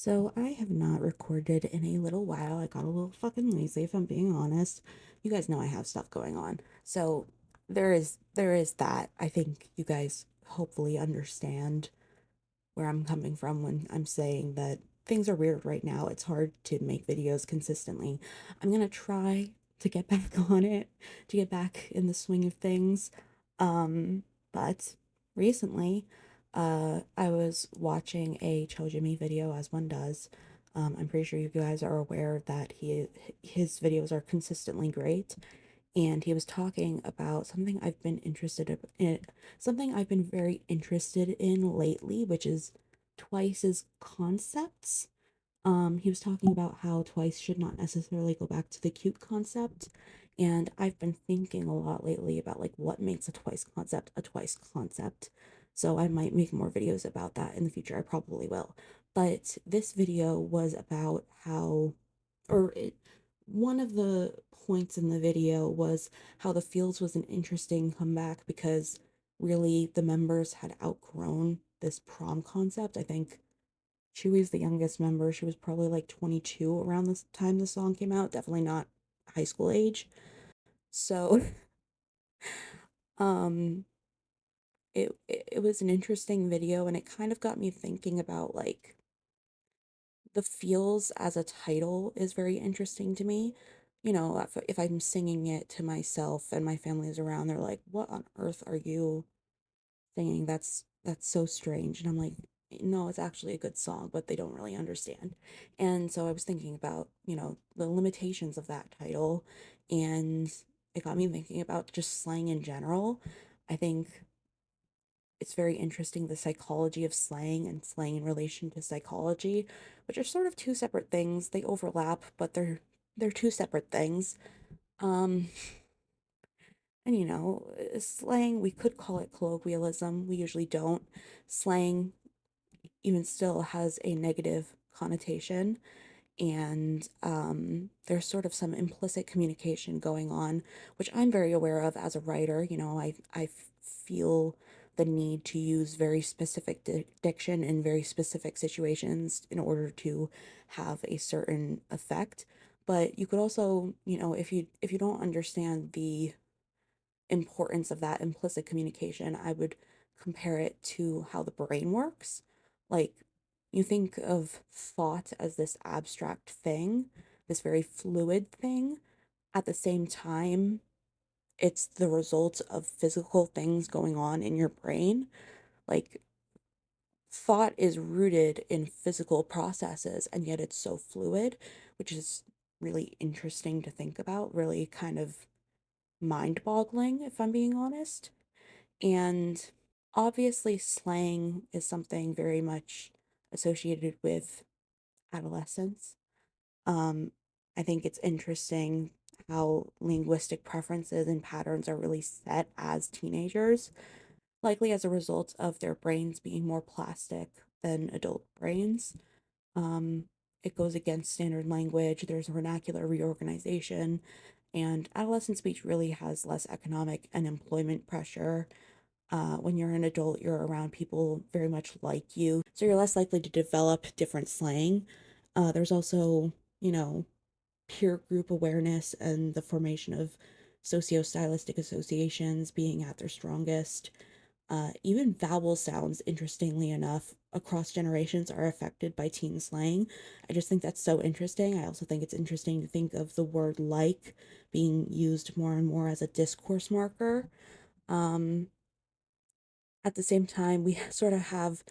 So I have not recorded in a little while. I got a little fucking lazy, if I'm being honest. You guys know I have stuff going on. So there is that. I think you guys hopefully understand where I'm coming from when I'm saying that things are weird right now. It's hard to make videos consistently. I'm gonna try to get back on it, to get back in the swing of things. But recently, I was watching a Chojimi video, as one does. I'm pretty sure you guys are aware that his videos are consistently great, and he was talking about something I've been very interested in lately, which is Twice's concepts. He was talking about how Twice should not necessarily go back to the cute concept, and I've been thinking a lot lately about like what makes a Twice concept. So I might make more videos about that in the future. I probably will. But this video was about how, or it, one of the points in the video was how the Fields was an interesting comeback because really the members had outgrown this prom concept. I think she was the youngest member. She was probably like 22 around this time the song came out, definitely not high school age. So, um it was an interesting video, and it kind of got me thinking about like the feels as a title is very interesting to me. You know, if I'm singing it to myself and my family is around, they're like, "What on earth are you singing? That's so strange." And I'm like, "No, it's actually a good song, but they don't really understand." And so I was thinking about, the limitations of that title, and it got me thinking about just slang in general. I think it's very interesting, the psychology of slang and slang in relation to psychology, which are sort of two separate things. They overlap, but they're two separate things. Um, and slang, we could call it colloquialism. We usually don't. Slang even still has a negative connotation, and there's sort of some implicit communication going on, which I'm very aware of as a writer. I feel the need to use very specific diction in very specific situations in order to have a certain effect. But you could also, if you don't understand the importance of that implicit communication, I would compare it to how the brain works. Like, you think of thought as this abstract thing, this very fluid thing. At the same time, it's the result of physical things going on in your brain. Like, thought is rooted in physical processes, and yet it's so fluid, which is really interesting to think about, really kind of mind boggling, if I'm being honest. And obviously, slang is something very much associated with adolescence. Um, I think it's interesting how linguistic preferences and patterns are really set as teenagers, likely as a result of their brains being more plastic than adult brains. Um, it goes against standard language, there's vernacular reorganization, and adolescent speech really has less economic and employment pressure. When you're an adult, you're around people very much like you, so you're less likely to develop different slang. There's also, you know, peer group awareness and the formation of socio-stylistic associations being at their strongest. Even vowel sounds, interestingly enough, across generations are affected by teen slang. I just think that's so interesting. I also think it's interesting to think of the word like being used more and more as a discourse marker. Um, at the same time, we sort of have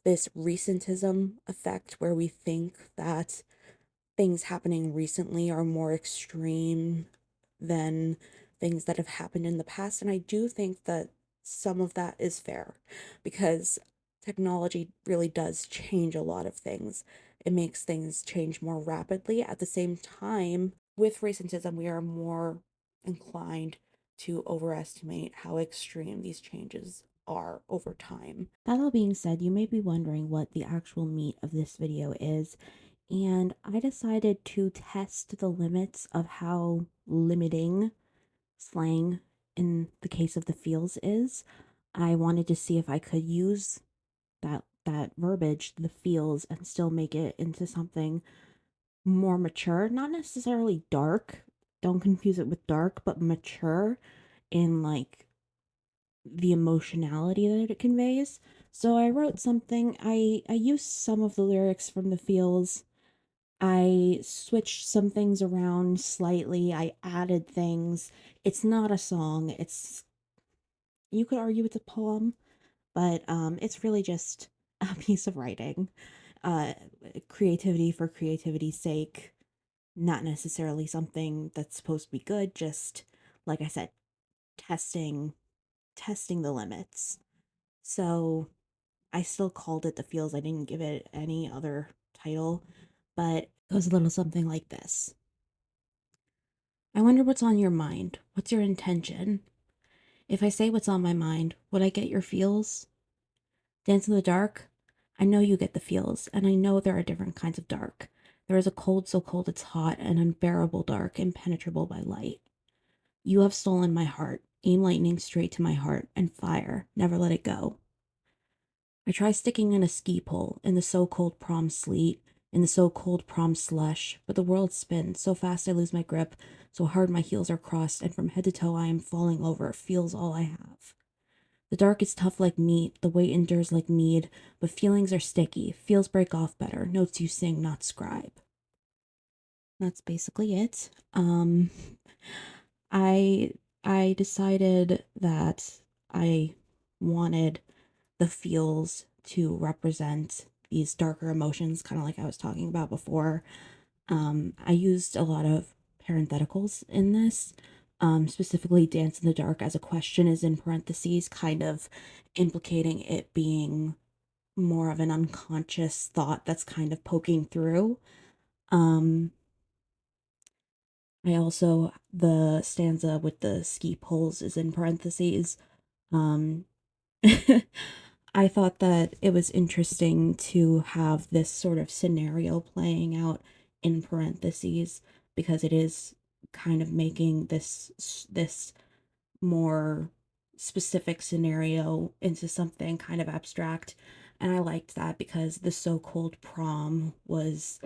this recentism effect where we think that things happening recently are more extreme than things that have happened in the past. And I do think that some of that is fair because technology really does change a lot of things. It makes things change more rapidly. At the same time, with recentism, we are more inclined to overestimate how extreme these changes are over time. That all being said, you may be wondering what the actual meat of this video is, and I decided to test the limits of how limiting slang in the case of the feels is. I wanted to see if I could use that that verbiage, the feels, and still make it into something more mature, not necessarily dark. Don't confuse it with dark, but mature in like the emotionality that it conveys. So I wrote something. I used some of the lyrics from the feels. I switched some things around slightly. I added things. It's not a song. It's, you could argue it's a poem, but it's really just a piece of writing. Uh Creativity for creativity's sake, not necessarily something that's supposed to be good, just like I said, testing testing the limits. So I still called it the feels. I didn't give it any other title, but it goes a little something like this. I wonder what's on your mind. What's your intention? If I say what's on my mind, would I get your feels? Dance in the dark? I know you get the feels, and I know there are different kinds of dark. There is a cold so cold it's hot, and unbearable dark, impenetrable by light. You have stolen my heart, aim lightning straight to my heart, and fire, never let it go. I try sticking in a ski pole, in the so cold prom sleet, in the so cold prom slush, but the world spins, so fast I lose my grip, so hard my heels are crossed, and from head to toe I am falling over, feels all I have. The dark is tough like meat, the weight endures like mead, but feelings are sticky, feels break off better, notes you sing, not scribe. That's basically it. I I decided that I wanted the feels to represent these darker emotions, kind of like I was talking about before. I used a lot of parentheticals in this, specifically Dance in the Dark as a question is in parentheses, kind of implicating it being more of an unconscious thought that's kind of poking through. Um, I also, the stanza with the ski poles is in parentheses. Um, I thought that it was interesting to have this sort of scenario playing out in parentheses because it is kind of making this more specific scenario into something kind of abstract. And I liked that because the so-called prom was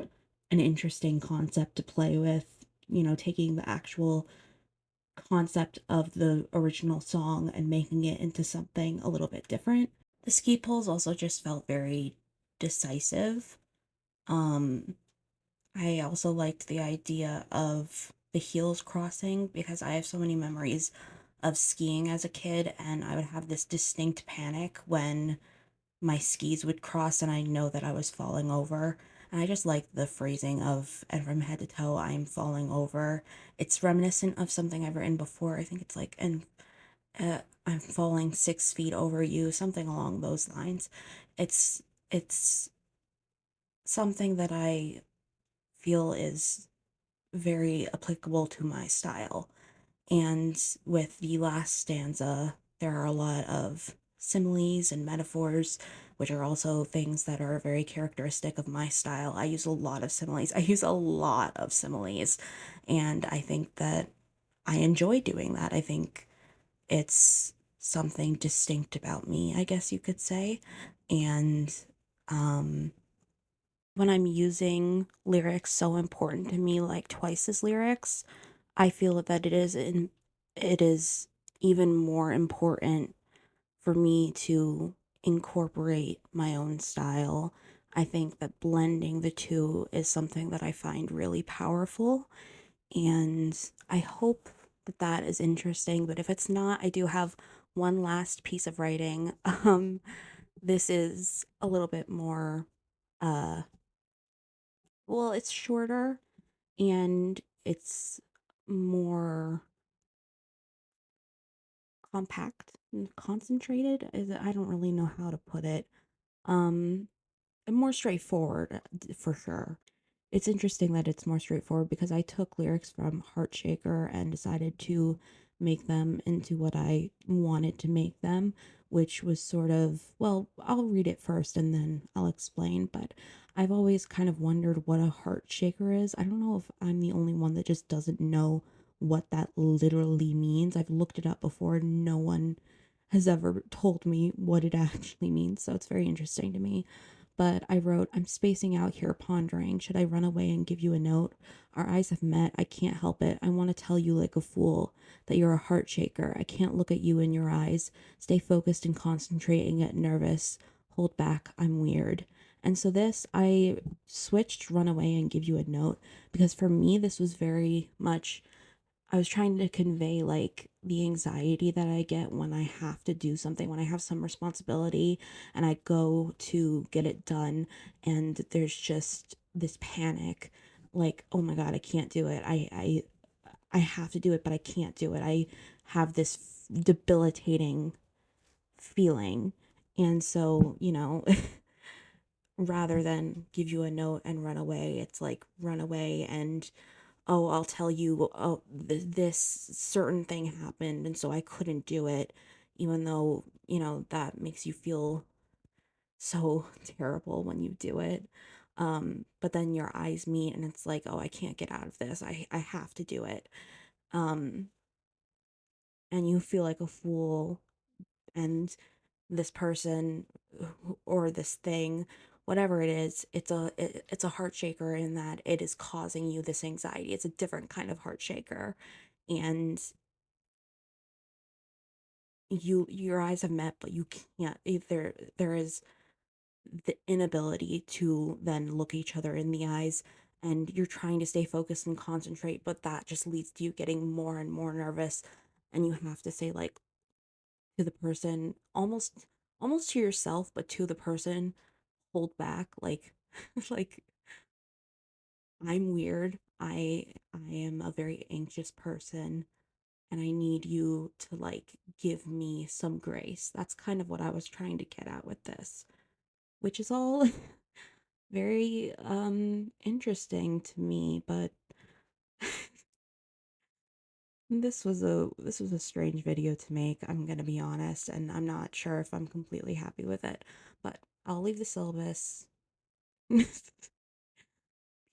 an interesting concept to play with, taking the actual concept of the original song and making it into something a little bit different. The ski poles also just felt very decisive. Um, I also liked the idea of the heels crossing because I have so many memories of skiing as a kid, and I would have this distinct panic when my skis would cross and I know that I was falling over. And I just like the phrasing of, and from head to toe, I'm falling over. It's reminiscent of something I've written before. I think it's like, and I'm falling 6 feet over you, something along those lines. It's something that I feel is very applicable to my style. And with the last stanza, there are a lot of similes and metaphors, which are also things that are very characteristic of my style. I use a lot of similes. I use a lot of similes, and I think that I enjoy doing that. I think it's something distinct about me, I guess you could say. And um when I'm using lyrics so important to me, like Twice's lyrics, I feel that it is even more important for me to incorporate my own style. I think that blending the two is something that I find really powerful, and I hope that that is interesting. But if it's not, I do have one last piece of writing. This is a little bit more, uh, well, it's shorter and it's more compact and concentrated. I don't really know how to put it. Um, and more straightforward for sure. It's interesting that it's more straightforward because I took lyrics from Heart Shaker and decided to make them into what I wanted to make them, which was sort of, well, I'll read it first and then I'll explain, but I've always kind of wondered what a heart shaker is. I don't know if I'm the only one that just doesn't know what that literally means. I've looked it up before, no one has ever told me what it actually means. So it's very interesting to me. But I wrote, I'm spacing out here, pondering. Should I run away and give you a note? Our eyes have met. I can't help it. I want to tell you like a fool that you're a heart shaker. I can't look at you in your eyes. Stay focused and concentrate and get nervous. Hold back. I'm weird. And so this, I switched run away and give you a note because for me, this was very much I was trying to convey like the anxiety that I get when I have to do something, when I have some responsibility and I go to get it done and there's just this panic like, oh my God, I can't do it. I have to do it, but I can't do it. I have this debilitating feeling. And so, rather than give you a note and run away, it's like run away and oh, I'll tell you, oh, this certain thing happened, and so I couldn't do it, even though, that makes you feel so terrible when you do it. But then your eyes meet, and it's like, oh, I can't get out of this. I have to do it. Um, and you feel like a fool, and this person or this thing whatever it is it's a heart shaker in that it is causing you this anxiety. It's a different kind of heart shaker, and your eyes have met but you can't there is the inability to then look each other in the eyes, and you're trying to stay focused and concentrate, but that just leads to you getting more and more nervous, and you have to say like to the person almost to yourself but to the person, hold back, like like I'm weird. I am a very anxious person and I need you to like give me some grace. That's kind of what I was trying to get at with this, which is all very interesting to me, but this was a strange video to make. I'm going to be honest, and I'm not sure if I'm completely happy with it, but I'll leave the syllabus.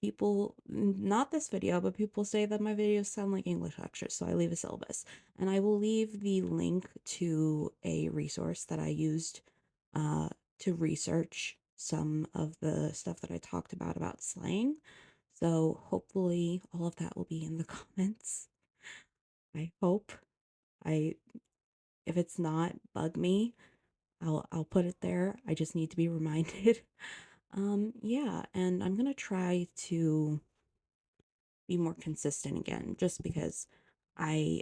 People, not this video, but people say that my videos sound like English lectures, so I leave a syllabus. And I will leave the link to a resource that I used uh, to research some of the stuff that I talked about slang. So hopefully all of that will be in the comments. I hope. I If it's not, bug me. I'll put it there. I just need to be reminded. Yeah, and I'm gonna try to be more consistent again just because I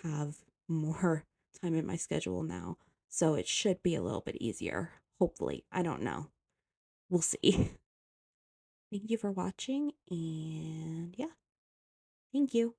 have more time in my schedule now. So it should be a little bit easier. Hopefully. I don't know. We'll see. Thank you for watching and yeah, thank you.